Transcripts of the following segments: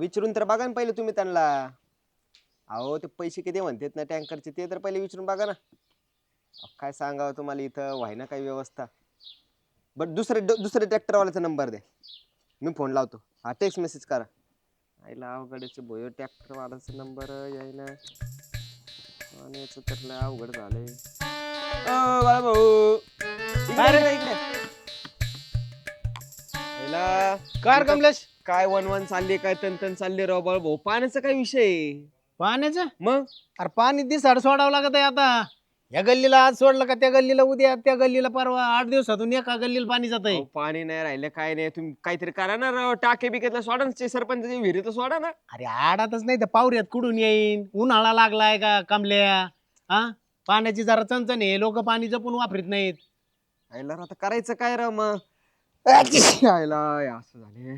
विचारून तर बघा ना पहिले तुम्ही त्यांना. अहो ते पैसे किती म्हणतात ना टँकरचे ते तर पहिले विचारून बघा ना. काय सांगावं तुम्हाला इथं व्हायना काही व्यवस्था. बट दुसरे ट्रॅक्टरवाल्याचा नंबर द्या, मी फोन लावतो. हा टेक्स्ट मेसेज करा. आईला अवघडचे भोयो ट्रॅक्टरवाल्याचा नंबर यायना आणि याचं तर लय अवघड झालंय. बाळा भाऊ काय रे? इकडे इकडे आईला कार इथं कमलेश काय वन चालली काय तन चालली राव बाळ भाऊ. पाण्याचा काय विषय आहे? पाण्याचं मग अरे पाणी दिसाड सोडावं लागत आहे आता. या गल्लीला आज सोडलं का त्या गल्लीला उद्या, त्या गल्लीला परवा, 8 दिवसातून एका गल्लीला पाणी जात आहे. अहो, पाणी नाही राहिलं काय नाही. तुम्ही काहीतरी करा ना राव. टाके बिकेतला सोडा ना, सरपंचाची विहिरीत सोडा ना. अरे आडातच नाही तर पावऱ्यात कुठून येईन. उन्हाळा लागलाय का कमल्या? हा पाण्याची जरा चणचण आहे, लोक पाणी जपून वापरत नाहीत. आईला राव आता करायचं काय राव मग? आईला असं झाले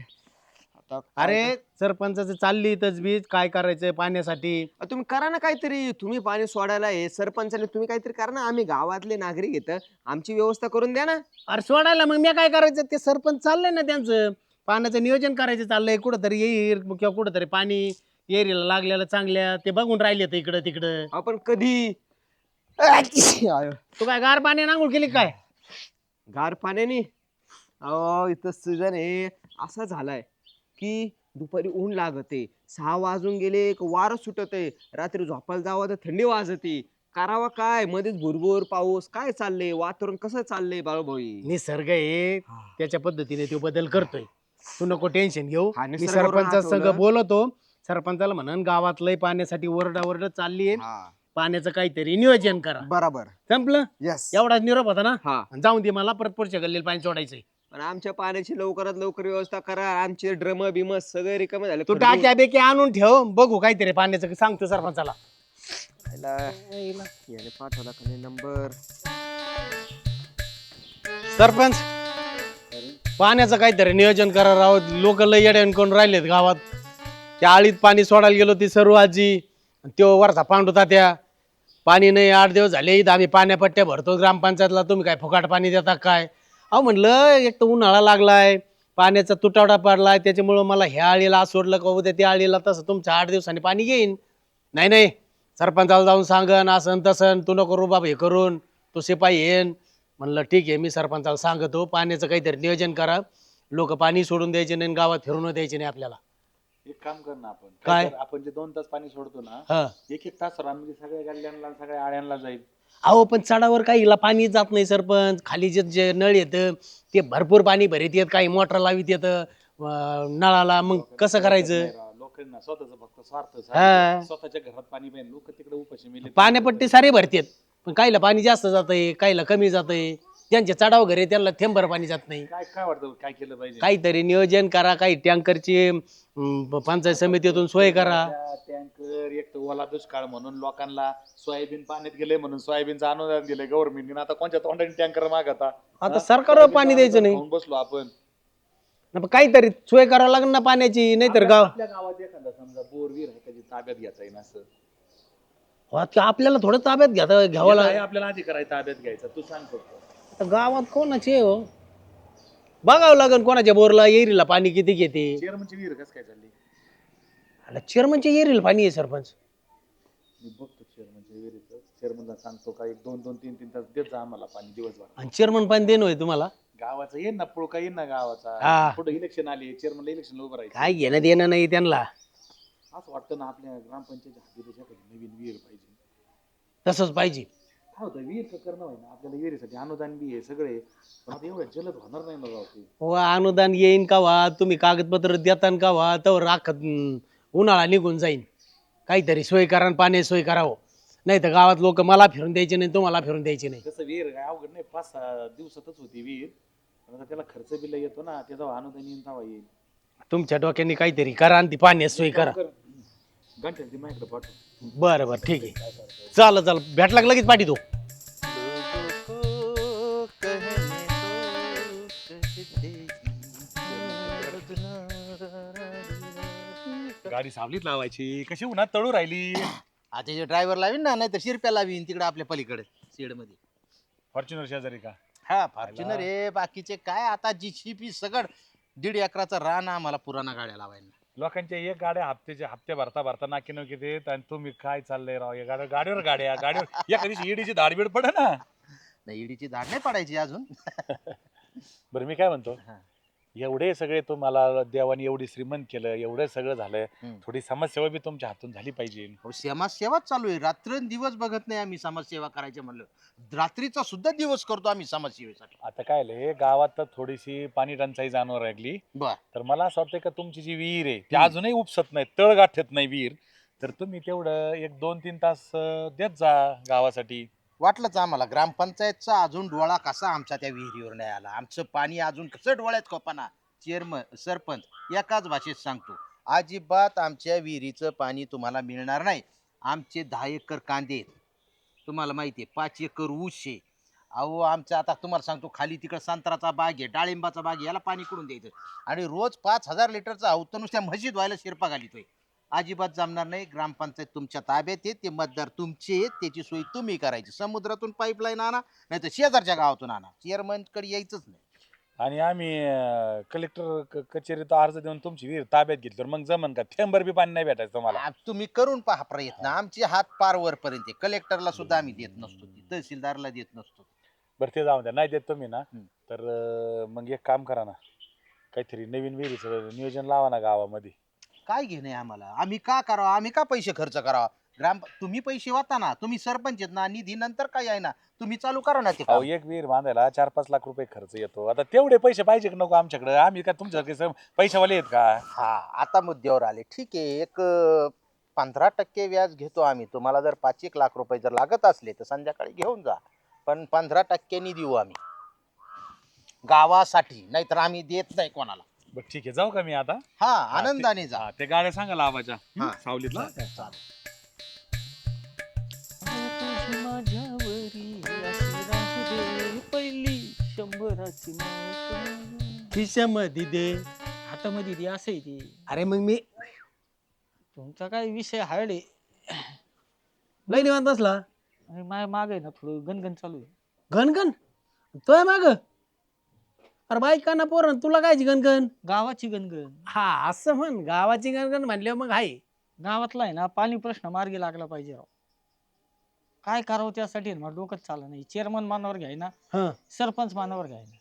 आता काय अरे सरपंचाचं चालली तजवीज काय करायचंय पाण्यासाठी. तुम्ही करा ना काहीतरी. तुम्ही पाणी सोडायला आहे सरपंचाने, तुम्ही काहीतरी करा ना. आम्ही गावातले नागरिक येतं, आमची व्यवस्था करून द्या ना. अरे सोडायला मग मी काय करायचं? ते सरपंच चाललंय ना त्यांचं पाण्याचं नियोजन करायचं चाललंय. कुठंतरी येईल किंवा कुठंतरी पाणी एरीला लागलेलं चांगल्या ते बघून राहिले तर इकडं तिकडं. आपण कधी तू काय गार पाणी आंघोळ केली काय? गार पाण्याने अहो इथं सीझन आहे असा झालाय की दुपारी ऊन लागते, 6 वाजून गेले एक वारं सुटते, रात्री झोपायला जावं तर थंडी वाजते. करावा काय? मध्येच भुरभुर पाऊस. काय चाललंय वातावरण, कसं चाललंय बाळूभाई? निसर्ग आहे त्याच्या पद्धतीने तो बदल करतोय. तू नको टेन्शन घेऊ. हा, मी निसर्गावरून सरपंचा संघ आठवलं. बोलतो. सरपंचाला म्हणन गावातलंय पाण्यासाठी ओरडा चालली आहे, हा पाण्याचं काहीतरी नियोजन करा. बरोबर. संपलं. यस. एवढाच निरोप होता ना. हा आणि जाऊन दे मला परत पुढच्या गल्लीला पाणी सोडायचंय. पण आमच्या पाण्याची लवकरात लवकर व्यवस्था करा. आमचे ड्रम बिम सगळे रिकामे झाले. तू टाक्या बेकी आणून ठेव, बघू काहीतरी पाण्याचं सांगतो सरपंचाला. याने पाठवला का नाही नंबर? सरपंच पाण्याचं काहीतरी नियोजन करा राव. लोक लय येड्यान कोण राहिलेत गावात. त्या आळीत पाणी सोडायला गेलो ती सर्व आजी, त्यो वरचा पांडू तात्या. पाणी नाही 8 दिवस झाले इथं आम्ही पाण्यापट्ट्या भरतो ग्रामपंचायतला, तुम्ही काय फुकाट पाणी देता काय? अहो म्हणलं एक तर उन्हाळा लागलाय, पाण्याचा तुटवडा पडलाय, त्याच्यामुळं मला ह्या आळीला आज सोडलं का उद्या त्या आळीला तसं तुमच्या 8 दिवसांनी पाणी घेईन. नाही सरपंचाला जाऊन सांगन असं तसं, तू नको रुबाब हे करून, तो शिपाई येईन. म्हणलं ठीक आहे, मी सरपंचाला सांगतो पाण्याचं काहीतरी नियोजन करा. लोक पाणी सोडून द्यायचे नाही, गावात फिरून द्यायचे नाही आपल्याला. एक काम कर ना आपण काय? आपण जे 2 तास पाणी सोडतो ना, हा एक तास रानमध्ये सगळ्या गल्ल्यांना सगळ्या आळ्यांना जाईल. अहो पण चढावर काही हिला पाणी जात नाही सरपंच. खाली जे नळ येतं ते भरपूर पाणी भरीत येत, काही मोटर लावित येतं नळाला. मग कसं करायचं? लोकांना स्वतःच फक्त स्वार्थ हा. स्वतःच्या घरात पाणी पाहिजे. लोक तिकडे उपाशी मेले. पाण्यापट्टी सारे भरतेत, पण काहीला पाणी जास्त जातंय, काहीला कमी जातंय. त्यांचे चढाव घरे त्यांना थेंबर पाणी जात नाही. काय काय वाटतं काय केलं पाहिजे? काहीतरी नियोजन करा, काही टँकरची पंचायत समितीतून सोय करा. टँकर एक तर ओला दुष्काळ म्हणून लोकांना सोयाबीन पाण्यात गेले म्हणून सोयाबीनचं अनुदान दिलंय गव्हर्नमेंटने. आता कोणत्या तोंडाने टँकर मागता? आता सरकारवर पाणी द्यायचं नाही. खाऊन बसलो आपण. पण काहीतरी सोय करावं लागेल ना पाण्याची, नाहीतर गाव आपल्या गावात एखादा समजा बोरवीर आहे त्याची ताब्यात घ्यायचा येईल असं आपल्याला थोडं ताब्यात घ्यावं लागेल. आपल्याला अधिकार आहे ताब्यात घ्यायचा. तू सांग फक्त. आता गावात कोणाचे हो बघावं लागेल, कोणाच्या बोरला एरीला पाणी किती घेते. चेअरमनची विहीर कसं काय चालली? चेअरमनच्या एरीला पाणी आहे सरपंच. मी बघतो चेअरमनच्या विहिरीचं. चेअरमनला सांगतो का 1-2 3 तास देत जा आम्हाला पाणी दिवसभर. आणि चेअरमन पाणी देणं होय तुम्हाला? गावाचं येईन ना पुळका येईन ना हा. गावाचा. पुढे इलेक्शन आली, चेअरमनला इलेक्शनला उभं राहायचं. काय घेणं देणं नाही त्यांना. असं वाटतं ना आपल्या ग्रामपंचायत हद्दीच्या नवीन विहीर पाहिजे. तसंच पाहिजे. काय होतं विहीर करणं व्हाय ना आपल्याला विहिरीसाठी अनुदान बी आहे सगळे, पण आता एवढं जलद होणार नाही ना राव ते. हो अनुदान येईन का वा, तुम्ही कागदपत्र देतान का वा, तर राखत उन्हाळा निघून जाईन. काहीतरी सोय करा, पाणी सोय करावं. नाही तर गावात लोक मला फिरून द्यायचे नाही, तुम्हाला फिरून द्यायचे नाही. तसं विहीर काय अवघड नाही, 5-6 दिवसातच होती विहीर. पण आता त्याला खर्च बिल येतो ना, त्याचा अनुदान येईन तेव्हा येईल. तुमच्या डोक्याने काहीतरी करा आणि ती पाण्याची सोय करा. घंटे ती माझ्याकडे पाठव. बरं ठीक आहे. चाल भेटला का लगेच पाठी तो. गाडी सावलीत लावायची, कशी उन्हात तळू राहिली. आता जे ड्रायव्हर लावीन ना, नाही तर शिरप्या लावीन तिकडे आपल्या पलीकडे शेड मध्ये. फॉर्च्युनर शेजारी का? हा फॉर्च्युनर आहे. बाकीचे काय आता जीसीपी सगळं 1.5 एकराचा रान आम्हाला पुराणा गाड्या लावायला. लोकांच्या एक गाड्या हप्ते भरता भरता नाकी नोकी देत आणि तुम्ही काय चाललंय राव या गाडीवर गाडीवर एका दिवशी ईडीची दाढबीड पडे ना. नाही ईडीची धाड नाही पडायची अजून. बरं मी काय म्हणतो, हा. एवढे सगळे तुम्हाला देवाने एवढी श्रीमंत केलं, एवढं सगळं झालं, हम्म. थोडी समाजसेवा बी तुमच्या हातून झाली पाहिजे. अहो, समाजसेवाच चालू आहे. रात्रंदिवस बघत नाही आम्ही समाजसेवा करायचं म्हणलं. रात्रीचा सुद्धा दिवस करतो आम्ही समाजसेवेसाठी. आता काय झालंय, गावात तर थोडीशी पाणी टंचाई जाणवू लागली. बर. तर मला असं वाटतंय का तुमची जी विहीर आहे ती अजूनही उपसत नाही, तळ गाठत नाही विहीर. तर तुम्ही तेवढं 1-2-3 तास देत जा गावासाठी. वाटलंच आम्हाला ग्रामपंचायतचा अजून डोळा कसा आमचा त्या विहिरीवर नाही आला. आमचं पाणी अजून कसं डोळ्यात कोपाना. चेअरमन सरपंच एकाच भाषेत सांगतो, अजिबात आमच्या विहिरीचं पाणी तुम्हाला मिळणार नाही. आमचे 10 एकर कांदे आहेत, तुम्हाला माहिती आहे, 5 एकर ऊस आहे. अहो आमचं आता तुम्हाला सांगतो, खाली तिकडं संत्र्याचा बाग आहे, डाळिंबाचा बाग आहे, याला पाणी कुठून द्यायचं. आणि रोज 5,000 लिटरचा अवतं नुसत्या म्हशीत व्हायला शिरपा घालितोय. अजिबात जमणार नाही. ग्रामपंचायत तुमच्या ताब्यात आहे, ते मतदार तुमचे आहेत, त्याची सोय तुम्ही करायची. समुद्रातून पाईपलाईन आणा, नाही तर शेजारच्या गावातून आणा. चेअरमनकडे यायचंच नाही. आणि आम्ही कलेक्टर कचेरीत अर्ज देऊन तुमची विहीर ताब्यात घेतली तर मग जमन का? थेंबर बी पाणी नाही भेटायचं तुम्हाला. तुम्ही करून पहा प्रयत्न. आमचे हात पार वरपर्यंत आहे. कलेक्टरला सुद्धा आम्ही देत नसतो, तहसीलदारला देत नसतो. बरं ते जाऊन द्या, नाही देत तुम्ही ना हम्म. तर मग एक काम करा ना, काहीतरी नवीन विहिरीचं नियोजन लावा ना गावामध्ये. काय घेणे आम्हाला? आम्ही का करावं? आम्ही का पैसे खर्च करावा? तुम्ही पैसे वाटा ना, तुम्ही सरपंच आहेत ना, निधी नंतर काय आहे ना, तुम्ही चालू करा ना ते अहो काम. एक विहीर बांधायला 4-5 लाख रुपये खर्च येतो. आता तेवढे पैसे पाहिजे की नको आमच्याकडे? आम्ही काय तुमच्यासारखे पैशावाले आहेत का? हा, आता मुद्द्यावर आले. ठीक आहे, एक 15% व्याज घेतो आम्ही. तुम्हाला जर 5-1 लाख रुपये जर लागत असले तर संध्याकाळी घेऊन जा, पण 15% देऊ आम्ही गावासाठी, नाहीतर आम्ही देत नाही कोणाला. बरं ठीक आहे, जाऊ का मी आता? हा, आनंदाने जा. हा, ते गाड्या सांगा लावायच्या हा. सावलीतला. चालेल. तुझी माझ्यावरी अशी राहू दे, पहिली 100ची नोट खिशामध्ये दे. हातामध्ये ती असं आहे ती. अरे मग मी तुमचा काय विषय हार्ड आहे. लय निवांत बसला. आणि माझ्या माग आहे ना थोडं गणगण चालू आहे. घनघन तोय माग. अरे बायका ना पोरण तुला कायची गणगण? गावाची गणगण. हा असं म्हण, गावाची गणगण म्हणल्यावर मग आहे. गावातला आहे ना पाणी प्रश्न मार्गी लागला पाहिजे राव. काय करावं त्यासाठी मला डोकंच चाललं नाही. चेअरमन मानावर घ्याय ना, हा. सरपंच मानावर घ्याय ना.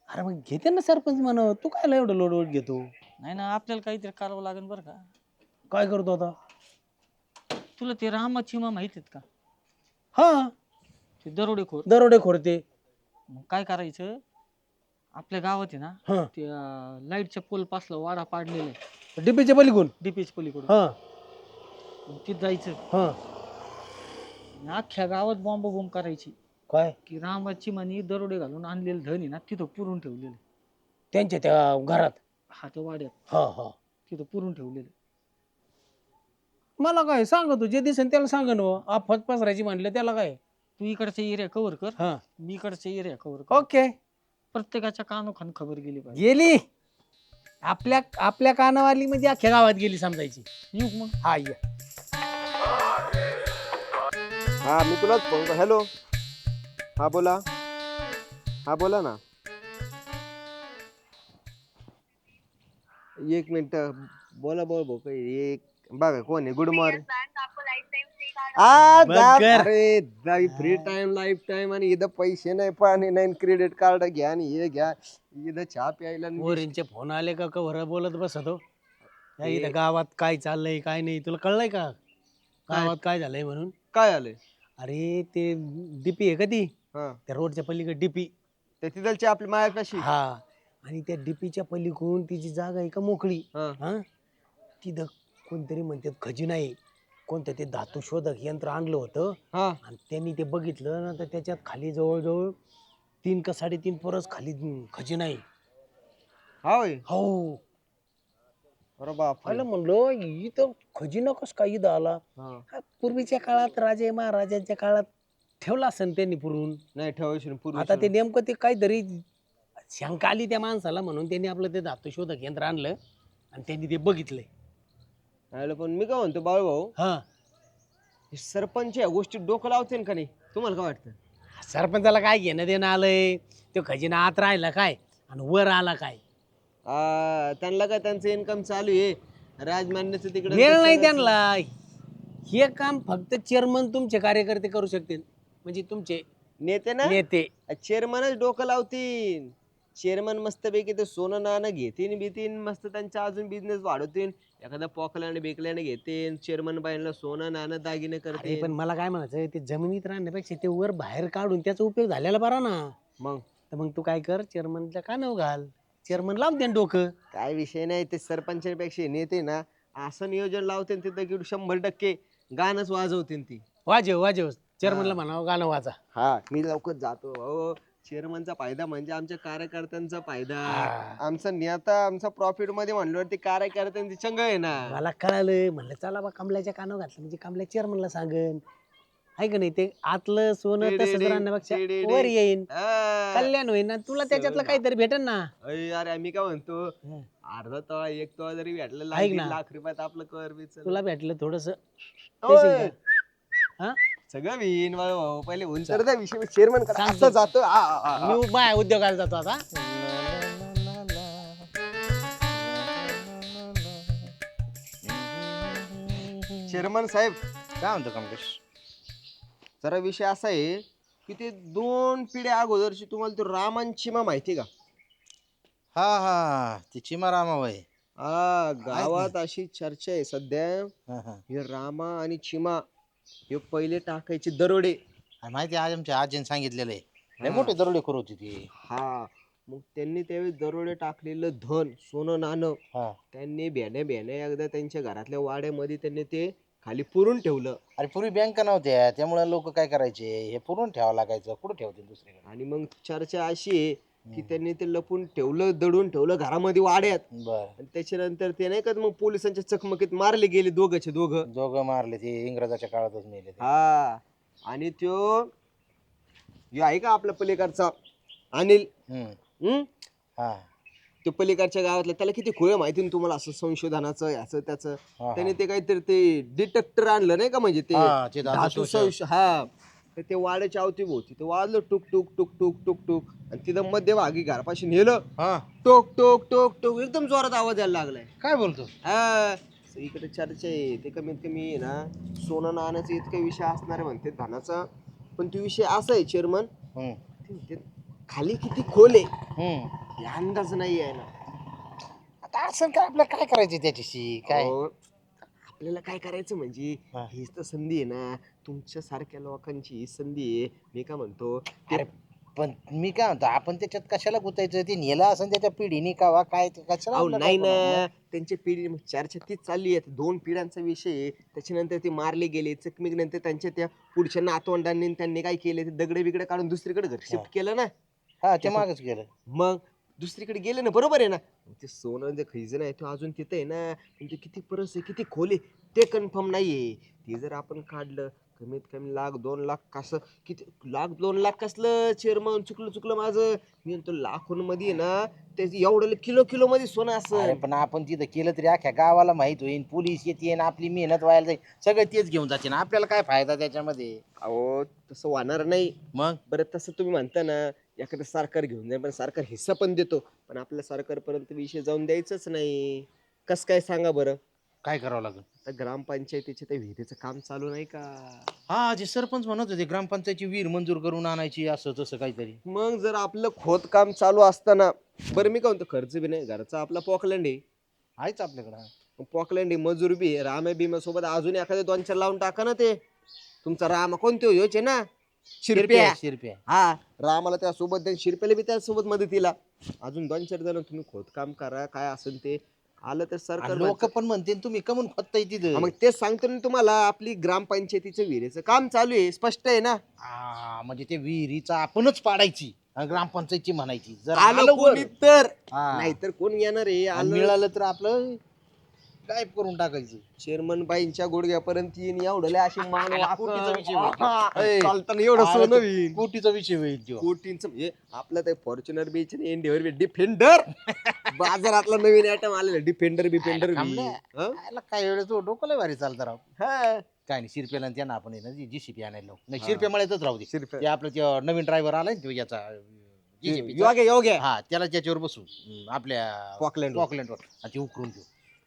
अरे मग घेते ना सरपंच म्हणा, तू काय एवढं लोड घेतो? नाही ना, आपल्याला काहीतरी करावं लागेल बरं का. काय करतो आता? तुला ते रामाचिमा माहित आहेत का? हा, ते दरोडेखोर. दरोडे खोडते. मग काय करायचं, आपल्या गावात आहे ना हा, ते लाईटच्या पोल पासला वाडा पाडलेला आहे डिपीच्या पलीकडून. डीपीच पलीकडून. हा तिथं जायचं हा. आणि अख्ख्या गावात बॉम्ब करायची काय की रामाची म्हणी दरोडे घालून आणलेलं धन आहे ना तिथं पुरून ठेवलेलं. त्यांच्या त्या घरात? हा, त्या वाड्यात हा हा. तिथं पुरून ठेवलेलं. मला काय सांगतो, जे दिसेल त्याला सांग ना. आफत पसरायची म्हणलं त्याला काय. तू इकडचा एरिया कव्हर कर, हा मी इकडचा एरिया कव्हर कर. ओके. प्रत्येकाच्या कानोखान खबर गेली पाहिजे. गेली आपल्या आपल्या कानावाली म्हणजे अख्ख्या गावात गेली समजायची. येऊ मग. हा ये. हा मी तुलाच फोन. हॅलो, हा बोला. हा बोला ना. एक मिनिट बोला भाऊ. एक बघा कोण आहे. Good morning. बंद कर. अरे फ्री टाइम लाईफ टाइम आणि इथं पैसे नाही, पाणी नाही, क्रेडिट कार्ड घ्या आणि हे घ्या. इथं चहा प्यायला आणि मोरींचे फोन आले का कवर बोलत बसतो. काय इथं गावात काय चाललंय काय नाही तुला कळलंय का? गावात काय झालंय म्हणून? काय आलंय? अरे ते डीपी आहे का ती, हा, त्या रोडच्या पलीकडे डीपी. ते तिथलची आपली मायापाशी. हा, आणि त्या डीपीच्या पलीकडून तिची जागा आहे का मोकळी. हा, हा, तिथं कोणतरी म्हणतात खजिना आहे. कोणतं ते धातू शोधक यंत्र आणलं होतं हा. आणि त्यांनी ते बघितलं ना, तर त्याच्यात खाली जवळजवळ 3 का 3.5 परस खाली खजिना आहे. हा होय. हो. अरे बाप. पहिलं म्हणलो इथं खजिना कस काय इथं आला? हा, पूर्वीच्या काळात राजे महाराजांच्या काळात ठेवला असेल त्यांनी पुरून. नाही ठेवायची पूर्वी. आता ते नेमकं ते काहीतरी शंका आली त्या माणसाला म्हणून त्यांनी आपलं ते धातू शोधक यंत्र आणलं आणि त्यांनी ते बघितलंय. पण मी काय म्हणतो बाळू भाऊ, हा, हे सरपंच या गोष्टी डोकं लावते का नाही? तुम्हाला काय वाटतं? सरपंचाला काय घेणं देणं आलंय? तो खजिना आत राहिला काय आणि वर आला काय? त्यांना काय त्यांचं इन्कम चालू आहे. राजमान्याचं तिकडे वेळ नाही त्यांना. हे काम फक्त चेअरमन तुमचे कार्यकर्ते करू शकतील, म्हणजे तुमचे नेते ना, नेते. चेअरमनच डोकं लावतील. चेअरमन मस्तपैकी ते सोनं नाणं घेतीन बितीन, मस्त त्यांचा अजून बिझनेस वाढवतील. एखादा पॉकलँड बिकलँड घेतील, चेअरमन बाईंना सोनं नाणं दागिने अरे करतील. पण मला काय म्हणायचं, ते जमिनीत राहण्यापेक्षा ते वर बाहेर काढून त्याचा उपयोग झालेला बरा ना. मग तर मग तू काय कर, चेअरमनच्या कानावर घाल, चेअरमन लावून दे डोकं. काय विषय नाही, ते सरपंचांपेक्षा नेते ना असं नियोजन लावतील तिथं की 100% गाणंच वाजवतील ती. वाजव वाजव, चेअरमनला म्हणावं गाणं वाचा. हा, मी लवकर जातो. हो, चेअरमनचा फायदा म्हणजे आमच्या कार्यकर्त्यांचा फायदा. हा. आमचा नेता आमचा प्रॉफिट मध्ये म्हणल्यावर ते कार्यकर्त्यांची चंग आहे ना. मला कळालं, म्हणलं चला बा कमल्याच्या कानावर घातलं म्हणजे कमल्या चेअरमनला सांगन, आहे का नाही. ते आतलं सोनं तसंच राहण्यापेक्षा वर येईन, हा. कल्याण होईन ना तुला, त्याच्यातलं काहीतरी भेटेन ना. अरे मी काय म्हणतो, अर्धा तोळा 1 तोळा जरी भेटला ऐक ना. 1.5 लाख रुपयात आपलं कर बी चल. तुला भेटलं थोडस, ओय, हा सगळं विन भाऊ, पहिले उंतर त्या विषय चेअरमन सांगतो. असं जातो. हा, हा, हा. मी बाय उद्योगाला जातो आता. चेअरमन साहेब, काय म्हणतो कमलेश? जरा विषय असा आहे की ते 2 पिढ्या अगोदरची तुम्हाला तो राम आणि चिमा माहिती का? हा हा, ती चिमा रामाबाई. हा, गावात अशी चर्चा आहे सध्या, हा हा. हे रामा आणि चिमा हे पहिले टाकायचे दरोडे. आणि माहिती आहे, आज आमच्या आजीने सांगितलेलं आहे, लय हा. मोठे दरोडे करू होती ती. हा, मग त्यांनी त्यावेळी दरोडे टाकलेलं धन सोनं नाणं हा. त्यांनी बेण्या एकदा त्यांच्या घरातल्या वाड्यामध्ये त्यांनी ते खाली पुरून ठेवलं. अरे पूर्वी बँका नव्हत्या, त्यामुळे लोक काय करायचे, हे पुरून ठेवावं लागायचं. कुठं ठेवतील दुसरीकडे? आणि मग चर्चा अशी आहे की त्यांनी ते लपून ठेवलं, दडून ठेवलं घरामध्ये वाड्यात. बर. आणि त्याच्यानंतर ते नाही का मग पोलिसांच्या चकमकीत मारले गेले दोघंचे दोघं. दोघं मारले, ते इंग्रजाच्या काळातच मेले ते. हा, आणि त्यो ह्यो आहे का आपल्या पलीकडचा अनिल, हम्म, हा तो पलीकडच्या गावातला, त्याला किती खोय माहिती ना तुम्हाला, असं संशोधनाचं याचं त्याचं. हा. त्याने ते काहीतरी ते डिटेक्टर आणलं नाही का, म्हणजे ते हा, ते धातू धातू शोषक. हा, तर ते वाड्याच्या अवतीभोवती ते वाजलं टुक टुक टुक टुक टुक टुक, आणि तिथं मध्यभागी घरापाशी नेलं, हा. टोक टोक टोक टोक, एकदम जोरात आवाज यायला लागलाय. काय बोलतो? हा, इकडे चर्चा आहे ते कमीत कमी ना सोनं नाण्याचा इतका विषय असणार आहे म्हणते धनाचा. पण तो विषय असा आहे चेअरमन, हम्म. खाली किती खोल आहे हम्म. हे अंदाज नाही आहे ना. आता असं काय, आपल्याला काय करायचं त्याच्याशी काय? अहो, आपल्याला काय करायचं म्हणजे हा. हीच तर संधी आहे ना, तुमच्या सारख्या लोकांची ही संधी आहे. मी काय म्हणतो ते- अरे पण मी काय म्हणतो, आपण त्याच्यात कशाला गुतायचं? ते नेला असं त्याच्या पिढीने कावा काय, ते कशाला अहो आपल्याला नाही काय ना, बनवलं? त्यांची पिढी चर्चा तीच चालली आहे. 2 पिढ्यांचा विषय आहे. त्याच्यानंतर ते मारले गेले, चकमीक नंतर त्यांच्या त्या पुढच्या नातवंडांनी त्यांनी काय केले, ते दगडे बिगडे काढून दुसरीकडे घर शिफ्ट केलं ना. हा, ते मागच गेलं. मग दुसरीकडे गेले ना, बरोबर आहे ना. ते सोनं जे खैजन आहे ते अजून तिथं आहे ना, पण ते किती परस आहे, किती खोल आहे ते कन्फर्म नाहीये. ते जर आपण काढलं कमीत कमी 1,00,000-2,00,000, कसं किती 1,00,000-2,00,000 कसलं चेअरमन, चुकलं माझं. मी म्हणतो लाखोंमध्ये ना, ते एवढं किलो मध्ये सोनं अरे असं. पण आपण तिथं केलं तरी अख्ख्या गावाला माहित होईल, पोलीस येते, आपली मेहनत व्हायला जाईल, सगळं तेच घेऊन जाते ना, आपल्याला काय फायदा त्याच्यामध्ये? अहो तसं होणार नाही. मग बरं तसं तुम्ही म्हणता ना, एखादं सरकार घेऊन जाईल, पण सरकार हिस्सा पण देतो, पण आपल्या सरकारपर्यंत विषय जाऊन द्यायचंच नाही. कसं काय सांगा बरं. काय करावं लागेल? आता ग्रामपंचायतीचे त्या विहिरीचं काम चालू नाही का? हा, जे सरपंच म्हणत होते ग्रामपंचायतची विहीर मंजूर करून आणायची, असं तसं काहीतरी. मग जर आपलं खोदकाम चालू असताना, बरं मी काय म्हणतो, खर्च बी नाही, घरचा आपला पॉकलँड आहे, आहेच आपल्याकडं. पॉकलँड आहे, मजूर बी आहे, रामे बिमे सोबत अजून एखादे 2-4 लावून टाका ना. ते तुमचा राम कोणते होचे ना, शिरप्या. शिरप्या. हा, रामाला त्या सोबत द्या, शिरप्याला बी त्या सोबत मदतीला, अजून 2-4 जण तुम्ही खोदकाम करा, काय असेल ते आलं तर सरकार लोक पण म्हणते तुम्ही कमून खोदताय तिथं. हा, मग तेच सांगतो ना तुम्हाला, आपली ग्रामपंचायतीचं विहिरीचं काम चालू आहे, स्पष्ट आहे ना. हा, म्हणजे ते विहिरीचा आपणच पाडायची आणि ग्रामपंचायतची म्हणायची. जर आलं कोणी तर, हा. नाहीतर कोण येणार आहे. आणि आलं मिळालं तर आपलं गायब करून टाकायचं. चेअरमन बाईंच्या गुडघ्यापर्यंत येईन एवढं लय अशी मान आला, कोटीचा विषय होईल. वाकं. चालताना एवढं सोनं होईल. कोटीचा विषय होईल तो. कोटींचं म्हणजे आपलं ते फॉर्च्युनर बीच आणि एंडेवर डिफेंडर बाजारातला नवीन आयटम आलेला, डिफेंडर बिफेंडर याला काय वेळेस डोकं लय भारी चालतं राव. हा, काय नाही, शिरप्याला आणि त्यांना आपण जीसीपी आणायला लावू. नाही, शिरप्या मळ्यातच राहू दे. शिरप्या. ते आपलं ते नवीन ड्रायव्हर आलाय ना, तो याचा JCB चा. योग्य हा, त्याला त्याच्यावर बसू आपल्या पॉकलँड पॉकलँडवर आणि ते उकरून घेऊ.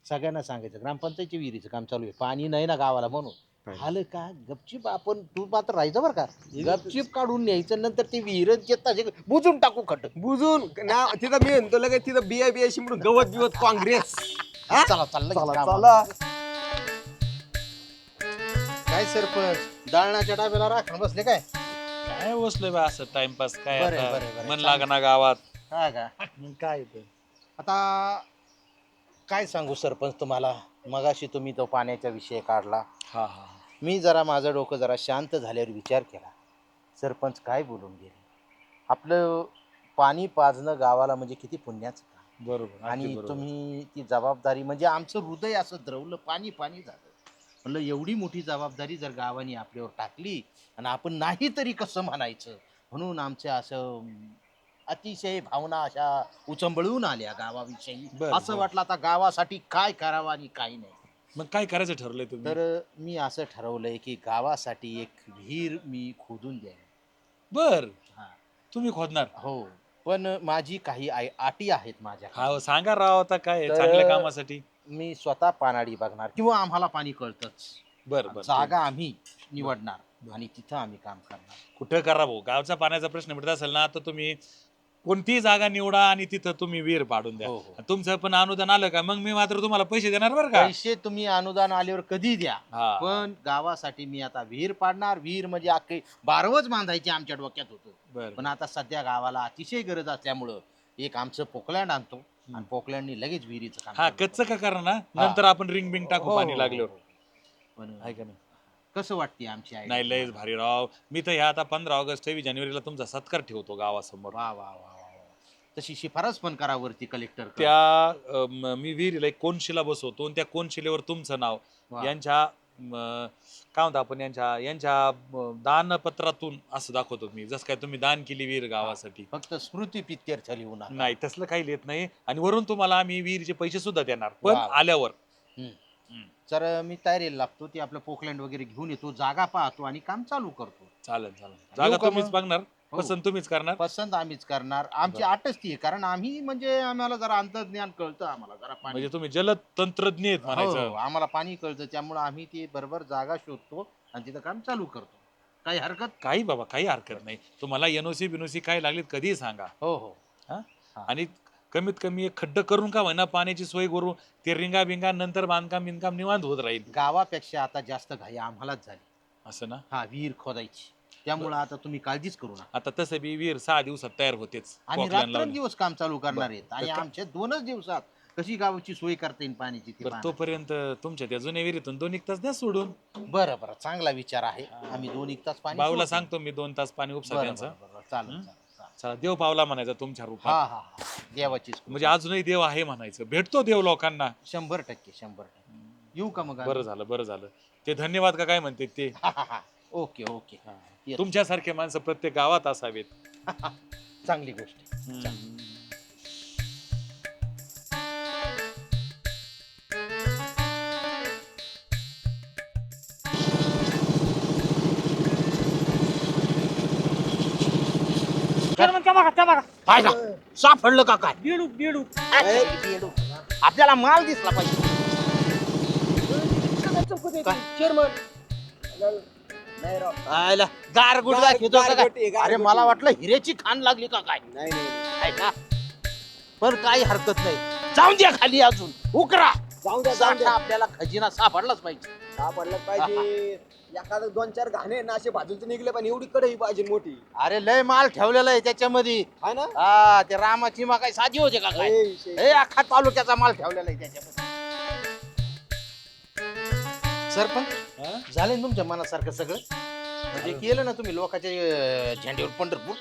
सगळ्यांना सांगायचं ग्रामपंचायतच्या विहिरीचं काम चालू आहे, पाणी नाही ना गावाला म्हणून. आलं का गपचीप आपण तू मात्र राहायचं बरं का, गपचीप काढून न्यायचं, नंतर ते विहीर बुजून टाकू खट. बुजून ना तिथं मी म्हणतो लगेच तिथं बिया शिंपडून गवत बिवत काँग्रेस. हा? चला चाललं चला कामाला. चला. काय सरपंच दाळणाच्या डाब्याला राखण बसले काय? काय बसलोय बा असं टाइमपास काय बरं, आता बरं, बरं. मन लागना गावात. हा का? मग काय ते आता काय सांगू सरपंच तुम्हाला, मगाशी तुम्ही तो पाण्याचा विषय काढला. हा हा मी जरा माझं डोकं जरा शांत झाल्यावर विचार केला, सरपंच काय बोलून गेले. आपलं पाणी पाजणं गावाला म्हणजे किती पुण्याचं काम. बरोबर आणि अगदी बरोबर. तुम्ही ती जबाबदारी म्हणजे आमचं हृदय असं द्रवलं, पाणी पाणी झालं. म्हणलं एवढी मोठी जबाबदारी जर गावाने आपल्यावर टाकली आणि आपण नाही तरी कसं म्हणायचं, म्हणून आमच्या असं अतिशय भावना अशा उचंबळून आल्या गावाविषयी. बरं, असं बरं. वाटलं आता गावासाठी काय करावं आणि काय नाही. मग काय करायचं ठरलंय तुम्ही? तर मी असं ठरवलंय की गावासाठी एक विहीर मी खोदून द्यावी. बर हा. तुम्ही खोदणार? हो, पण माझी काही अटी आहेत माझ्या. हा सांगा राव आता काय तर- चांगल्या कामासाठी. मी स्वतः पानाडी बघणार किंवा आम्हाला पाणी कळतच, बर बर जागा आम्ही निवडणार आणि तिथं आम्ही काम करणार. कुठं करा भाऊ, गावचा पाण्याचा प्रश्न मिटत असेल ना तर तुम्ही कोणतीही जागा निवडा आणि तिथं तुम्ही विहीर पाडून द्या. हो, हो. तुमचं पण अनुदान आलं का मग मी मात्र तुम्हाला पैसे देणार बरं का. पैसे तुम्ही अनुदान आल्यावर कधी द्या, हा. पण गावासाठी मी आता विहीर पाडणार. विहीर म्हणजे अख्खी बारवच बांधायची आमच्या डोक्यात होतं, बर पण आता सध्या गावाला अतिशय गरज असल्यामुळं एक आमचं पोकलँड आणतो आणि पोकलँडनी लगेच विहिरीचं काम हा चालू कच्च का करतो. करा ना, हा. नंतर आपण रिंग बिंग हो, टाकू हो, पाणी हो, लागल्यावर. हो. पण आहे का नाही? कसं वाटते आमची idea? नाही लयच भारी राव. मी तर ह्या आता 15 ऑगस्ट 26 जानेवारीला तुमचा सत्कार ठेवतो गावासमोर. वा वा वा वा वा. तशी शिफारस पण करा वरती कलेक्टर. त्या मी विहिरीला एक कोनशिला बसवतो आणि त्या कोनशिलेवर तुमचं नाव यांच्या काय म्हणतो आपण यांच्या दानपत्रातून असं दाखवतो मी, जसं काय तुम्ही दान केली विहीर गावासाठी. फक्त स्मृती पित्यर्थ लिहू नका. नाही तसलं काही लिहित नाही, आणि वरून तुम्हाला आम्ही विहिरीचे पैसे सुद्धा देणार पण वा. आल्यावर. तर मी तयारीला लागतो, ती आपलं पोकलँड वगैरे घेऊन येतो, जागा पाहतो आणि काम चालू करतो. चालेल चालेल. जागा का तुम्हीच मग? बघणार, हो. पसंत तुम्हीच करणार. पसंत आम्हीच करणार. आमची आटच ती आहे, कारण आम्ही म्हणजे आम्हाला जरा अंतर्ज्ञान कळतं, आम्हाला जरा पाणी. म्हणजे तुम्ही जलद तंत्रज्ञ आहेत हो, म्हणायचं. आम्हाला पाणी कळतं, त्यामुळे आम्ही ती बरोबर जागा शोधतो आणि तिथं काम चालू करतो. काही हरकत. काही बाबा काही हरकत नाही, तुम्हाला एनओसी बिनोसी काय लागलीत कधीही सांगा. हो हो. आणि कमीत कमी एक खड्ड करून का होईना पाण्याची सोय करू, ते रिंगा बिंगा नंतर बांधकाम बिंधकाम निवांत होत राहील. गावापेक्षा आता जास्त घाई आम्हालाच झाली. असं ना. हा, विहीर खोदायची, त्यामुळे आता तुम्ही काळजीच करू नका. आता तसं बी विहीर 6 दिवसात तयार होतेच. आणि पोकलँड लावली. रात्रंदिवस काम चालू करणार आहेत आणि तर का- आमच्या 2च दिवसात कशी गावाची सोय करता येईल पाण्याची ते बरं पाहणार. तोपर्यंत तुमच्या त्या जुन्या विहिरीतून 2 एक तास द्या सोडून. बरं बरं, चांगला विचार आहे. आम्ही 2-1 तास पाणी बाऊला सोडतो. सांगतो मी 2 तास पाणी उपसा बरं, त्यांचं. बरं, बरं, चालेल हं? चालेल चालेल. चला देव पावला म्हणायचा तुमच्या हा रूपात. हा हा, देवाचीच म्हणजे अजूनही देव आहे म्हणायचं, भेटतो देव लोकांना. 100%. येऊ का मग? बरं झालं बरं झालं. ते धन्यवाद का काय म्हणते ते. हा, हा, हा. Okay okay. येतो. तुमच्यासारखे माणसं प्रत्येक गावात असावेत. चांगली गोष्ट आहे. चेअरमन त्या बघा त्या बघा, काय का? सापडलं का काय? बेडूक. आपल्याला माल दिसला पाहिजे. आयला गारगुट दाखवतो का काय? गारगोटी, गारगोटी. अरे मला वाटलं हिरेची खाण लागली का काय? नाही नाही आहे का? पण काही हरकत नाही, जाऊन द्या खाली अजून उकरा. जाऊ द्या साठा आपल्याला खजिना सापडलाच पाहिजे. सापडलं पाहिजे. एखादं 2-4 घाणे ना असे बाजूचे निघले पण एवढी कढई पाहिजे मोठी. अरे लय माल ठेवलेला आहे त्याच्यामध्ये. आहे ना. हा, ते रामाची मा काय साधी होते का काय? ए, शे. हे अख्खा तालुक्याचा माल ठेवलेला आहे त्याच्यामध्ये. सरपंच हा? झाले ना तुमच्या मनासारखं सगळं? म्हणजे केलं ना तुम्ही लोकांच्या झेंड्यावर पंढरपूर?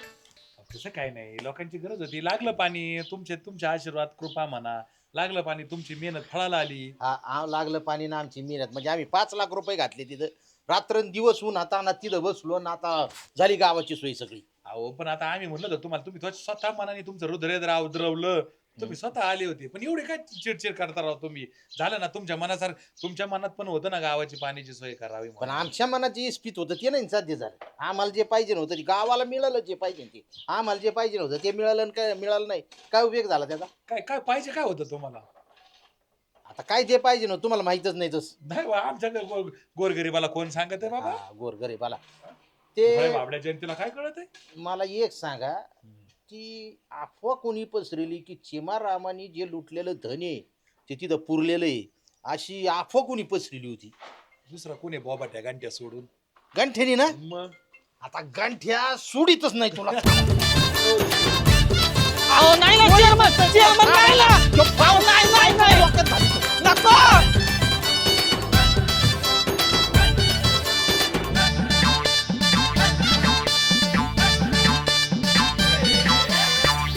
तसं काही नाही, लोकांची गरज होती, लागलं पाणी. तुमच्या आशीर्वाद कृपा म्हणा, लागलं पाणी, तुमची मेहनत फळाला आली. हा, लागलं पाणी ना आमची मेहनत. म्हणजे आम्ही 5 लाख रुपये घातले तिथं, रात्रंदिवस ऊन आता ना तिथं बसलो ना, आता झाली गावाची सोय सगळी. अहो पण आता आम्ही म्हणलं होतं तुम्हाला, तुम्ही स्वतः मनाने तुमचं हृदय द्रवलं, तुम्ही स्वतः आले होते, पण एवढे काय चिडचिड करता राव तुम्ही. झालं ना तुमच्या मनासारखं, तुमच्या मनात पण होतं ना गावाची पाण्याची सोय करावी पण म्हणून. आमच्या मनात जे इस्पित होतं ते नाही साध्य झालं. आम्हाला जे पाहिजे नव्हतं ते गावाला मिळालं, जे पाहिजे ते आम्हाला जे पाहिजे नव्हतं ते मिळालं आणि काय मिळालं नाही, काय उपयोग झाला त्याचा? काय काय पाहिजे काय होतं तुम्हाला? आता काय जे पाहिजे ना तुम्हाला माहितच नाही तस नाही बा, आमच्या गोरगरीबाला कोण सांगत आहे बाबा? गोरगरीबाला भय ते बाबड्या जनतेला काय कळत आहे? मला एक सांगा की अफवा कोणी पसरली की चिमारामानी जे लुटलेलं धन आहे ते तिथं पुरलेलं आहे अशी अफवा कोणी पसरली होती दुसरा कोणी बोबाट्या गांठ्या सोडून? गंठ्यानी ना मग आता गंठ्या सोडीतच नाही तुला अहो नाही ना चेअरमन नाही ना अहो, नाही नको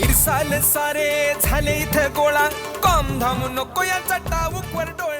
इरसाल सारे झाले इथे गोळा कॉम धाम नको याचा टाऊक वर डोळा